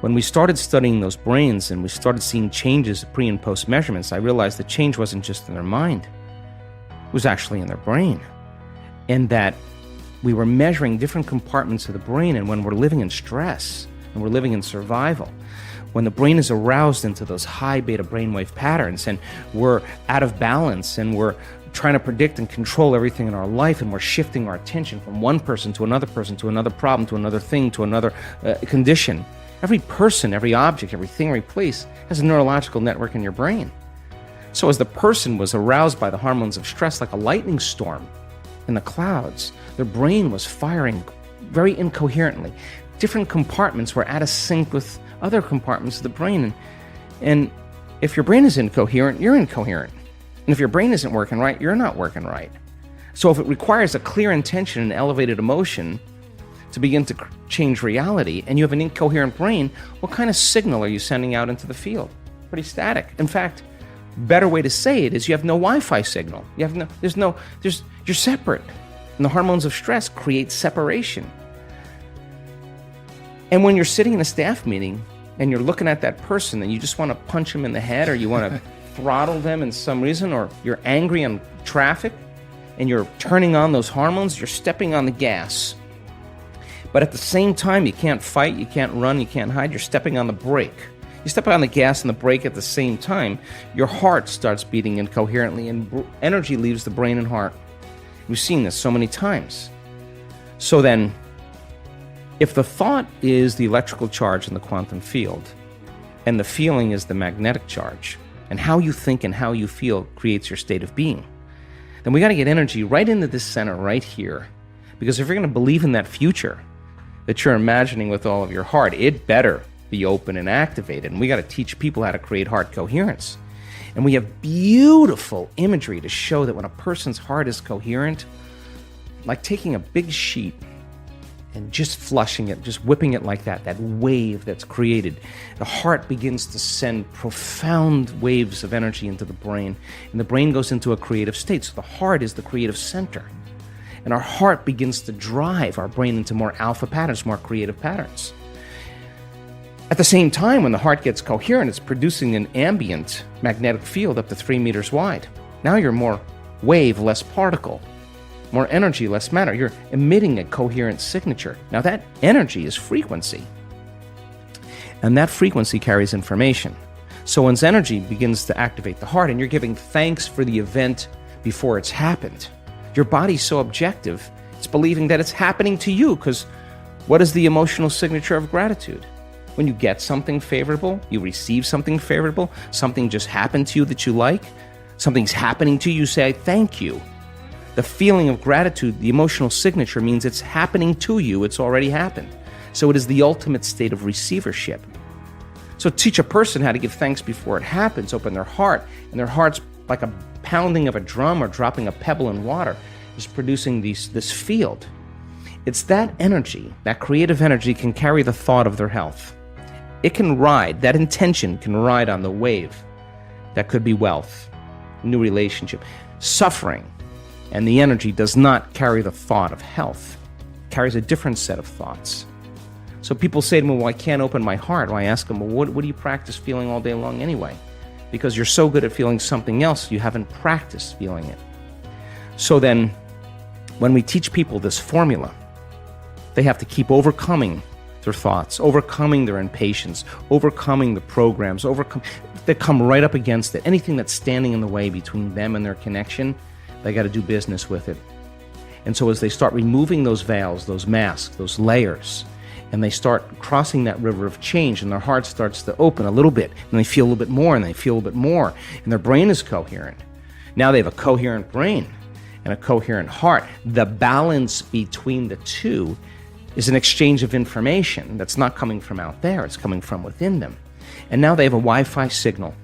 When we started studying those brains and we started seeing changes, pre and post measurements, I realized the change wasn't just in their mind. It was actually in their brain. And that we were measuring different compartments of the brain, and when we're living in stress and we're living in survival, when the brain is aroused into those high beta brainwave patterns and we're out of balance and we're trying to predict and control everything in our life, and we're shifting our attention from one person to another problem, to another thing, to another condition. Every person, every object, everything, every place has a neurological network in your brain. So as the person was aroused by the hormones of stress like a lightning storm in the clouds, their brain was firing very incoherently. Different compartments were out of sync with other compartments of the brain. And if your brain is incoherent, you're incoherent. And if your brain isn't working right, you're not working right. So if it requires a clear intention and elevated emotion to begin to change reality, and you have an incoherent brain, what kind of signal are you sending out into the field? Pretty static. In fact, better way to say it is you have no Wi-Fi signal. You're separate. And the hormones of stress create separation. And when you're sitting in a staff meeting and you're looking at that person and you just want to punch them in the head, or you want to throttle them in some reason, or you're angry on traffic and you're turning on those hormones, you're stepping on the gas. But at the same time, you can't fight, you can't run, you can't hide, you're stepping on the brake. You step on the gas and the brake at the same time, your heart starts beating incoherently and energy leaves the brain and heart. We've seen this so many times. So then, if the thought is the electrical charge in the quantum field, and the feeling is the magnetic charge, and how you think and how you feel creates your state of being, then we got to get energy right into this center right here. Because if you're going to believe in that future that you're imagining with all of your heart, it better be open and activated. And we got to teach people how to create heart coherence. And we have beautiful imagery to show that when a person's heart is coherent, like taking a big sheet and just flushing it, just whipping it like that wave that's created, the heart begins to send profound waves of energy into the brain, and the brain goes into a creative state. So the heart is the creative center. And our heart begins to drive our brain into more alpha patterns, more creative patterns. At the same time, when the heart gets coherent, it's producing an ambient magnetic field up to 3 meters wide. Now you're more wave, less particle. More energy, less matter. You're emitting a coherent signature. Now that energy is frequency. And that frequency carries information. So when energy begins to activate the heart and you're giving thanks for the event before it's happened, your body's so objective, it's believing that it's happening to you, because what is the emotional signature of gratitude? When you get something favorable, you receive something favorable, something just happened to you that you like, something's happening to you, you say, thank you. The feeling of gratitude, the emotional signature, means it's happening to you. It's already happened. So it is the ultimate state of receivership. So teach a person how to give thanks before it happens. Open their heart, and their heart's like a pounding of a drum or dropping a pebble in water, is producing this field. It's that energy, that creative energy, can carry the thought of their health. It can ride, that intention can ride on the wave. That could be wealth, new relationship, suffering. And the energy does not carry the thought of health. It carries a different set of thoughts. So people say to me, well, I can't open my heart. Well, I ask them, well, what do you practice feeling all day long anyway? Because you're so good at feeling something else, you haven't practiced feeling it. So then, when we teach people this formula, they have to keep overcoming their thoughts, overcoming their impatience, overcoming the programs, they come right up against it. Anything that's standing in the way between them and their connection, they got to do business with it. And so as they start removing those veils, those masks, those layers, and they start crossing that river of change, and their heart starts to open a little bit, and they feel a little bit more, and they feel a little bit more, and their brain is coherent. Now they have a coherent brain and a coherent heart. The balance between the two is an exchange of information that's not coming from out there, it's coming from within them. And now they have a Wi-Fi signal.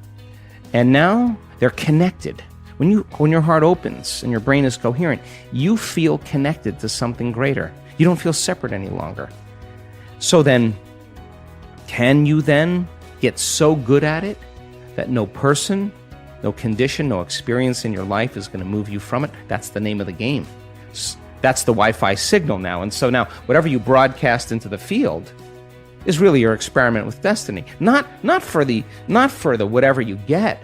And now they're connected. When your heart opens and your brain is coherent, you feel connected to something greater. You don't feel separate any longer. So then, can you then get so good at it that no person, no condition, no experience in your life is going to move you from it? That's the name of the game. That's the Wi-Fi signal now. And so now, whatever you broadcast into the field is really your experiment with destiny. Not for the whatever you get,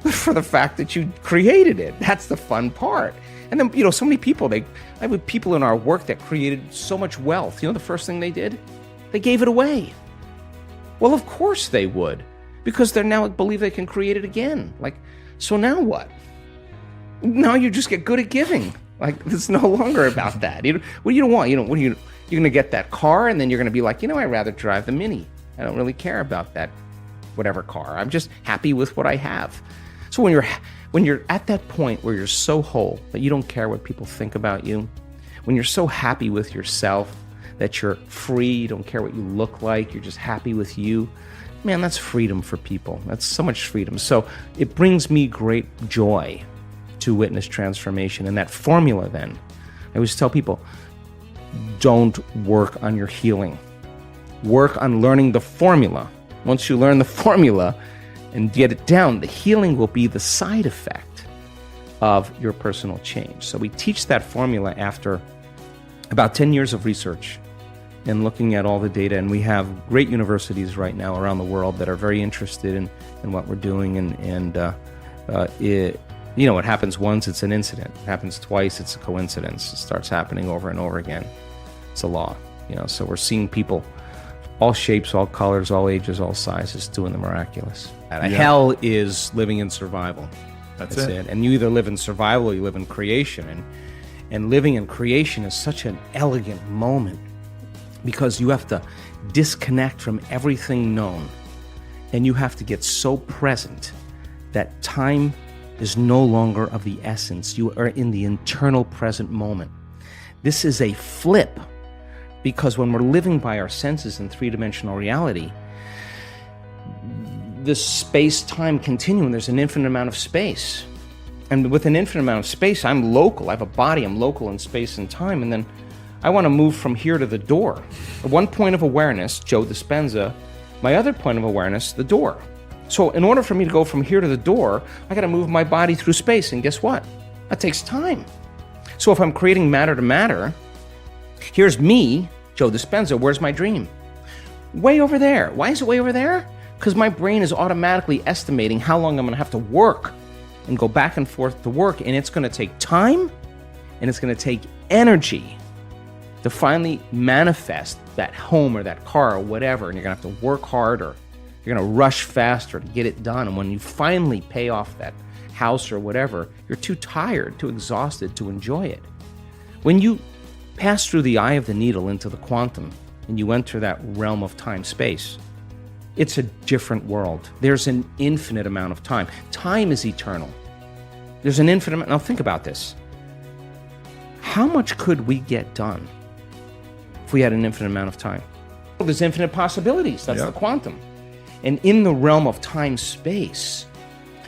but for the fact that you created it. That's the fun part. And then, so many people, I have people in our work that created so much wealth. The first thing they did? They gave it away. Well, of course they would, because they now believe they can create it again. So now what? Now you just get good at giving. It's no longer about that. What do you want? You're going to get that car, and then you're going to be like, I'd rather drive the Mini. I don't really care about that whatever car. I'm just happy with what I have. So when you're at that point where you're so whole that you don't care what people think about you, when you're so happy with yourself that you're free, you don't care what you look like, you're just happy with you, man, that's freedom for people. That's so much freedom. So it brings me great joy to witness transformation. And that formula then, I always tell people, don't work on your healing. Work on learning the formula. Once you learn the formula and get it down, the healing will be the side effect of your personal change. So we teach that formula after about 10 years of research and looking at all the data. And we have great universities right now around the world that are very interested in what we're doing. It happens once, it's an incident. It happens twice, it's a coincidence. It starts happening over and over again. It's a law. So we're seeing people, all shapes, all colors, all ages, all sizes, doing the miraculous. Yeah. Hell is living in survival. That's it. And you either live in survival or you live in creation. And living in creation is such an elegant moment because you have to disconnect from everything known. And you have to get so present that time is no longer of the essence. You are in the eternal present moment. This is a flip, because when we're living by our senses in three-dimensional reality, this space-time continuum, there's an infinite amount of space. And with an infinite amount of space, I'm local. I have a body, I'm local in space and time, and then I want to move from here to the door. At one point of awareness, Joe Dispenza, my other point of awareness, the door. So in order for me to go from here to the door, I got to move my body through space, and guess what? That takes time. So if I'm creating matter to matter, here's me, Joe Dispenza, where's my dream? Way over there. Why is it way over there? Because my brain is automatically estimating how long I'm going to have to work and go back and forth to work, and it's going to take time, and it's going to take energy to finally manifest that home or that car or whatever, and you're going to have to work harder. You're going to rush faster to get it done, and when you finally pay off that house or whatever, you're too tired, too exhausted to enjoy it. When you pass through the eye of the needle into the quantum and you enter that realm of time-space, it's a different world. There's an infinite amount of time. Time is eternal. There's an infinite amount. Now think about this. How much could we get done if we had an infinite amount of time? Well, there's infinite possibilities. That's the quantum. And in the realm of time-space,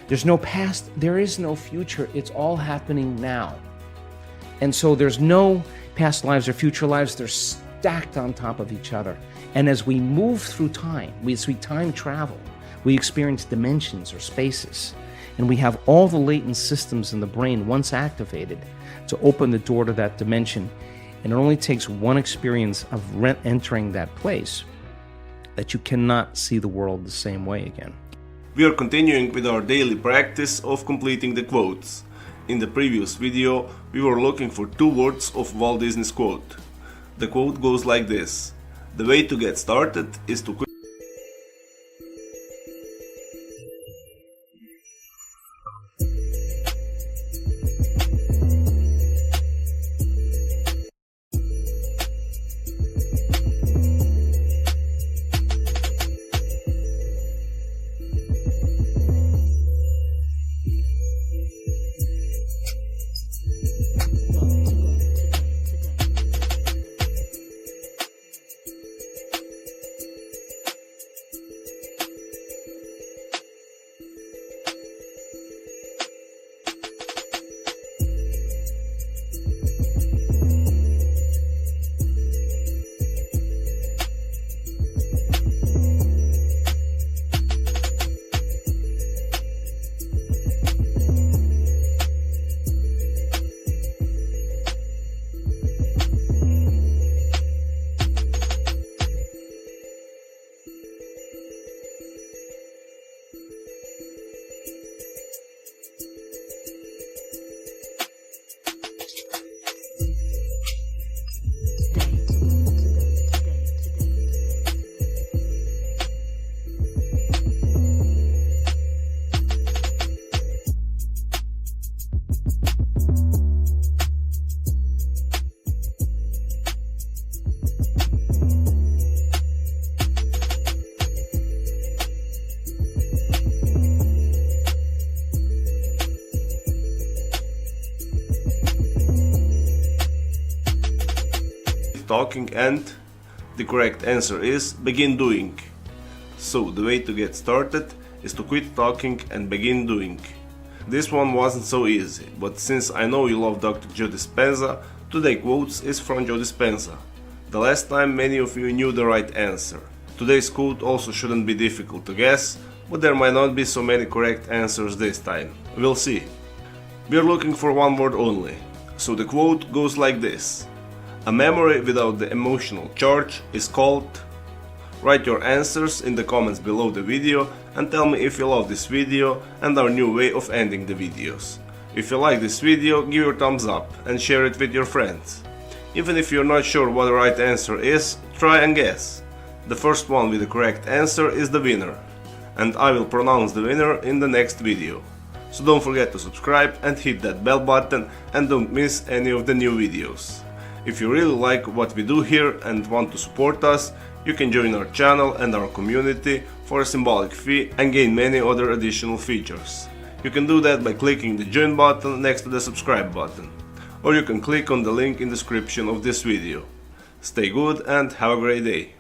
there's no past, there is no future. It's all happening now. And so there's no past lives or future lives. They're stacked on top of each other. And as we move through time, as we time travel, we experience dimensions or spaces. And we have all the latent systems in the brain once activated to open the door to that dimension. And it only takes one experience of entering that place that you cannot see the world the same way again. We are continuing with our daily practice of completing the quotes. In the previous video, we were looking for 2 words of Walt Disney's quote. The quote goes like this: "The way to get started is to quit." quit talking, and the correct answer is begin doing. So the way to get started is to quit talking and begin doing. This one wasn't so easy, but since I know you love Dr. Joe Dispenza, today's quotes is from Joe Dispenza. The last time many of you knew the right answer. Today's quote also shouldn't be difficult to guess, but there might not be so many correct answers this time. We'll see. We're looking for one word only. So the quote goes like this. A memory without the emotional charge is called... Write your answers in the comments below the video and tell me if you love this video and our new way of ending the videos. If you like this video, give your thumbs up and share it with your friends. Even if you're not sure what the right answer is, try and guess. The first one with the correct answer is the winner, and I will pronounce the winner in the next video. So don't forget to subscribe and hit that bell button and don't miss any of the new videos. If you really like what we do here and want to support us, you can join our channel and our community for a symbolic fee and gain many other additional features. You can do that by clicking the join button next to the subscribe button, or you can click on the link in the description of this video. Stay good and have a great day.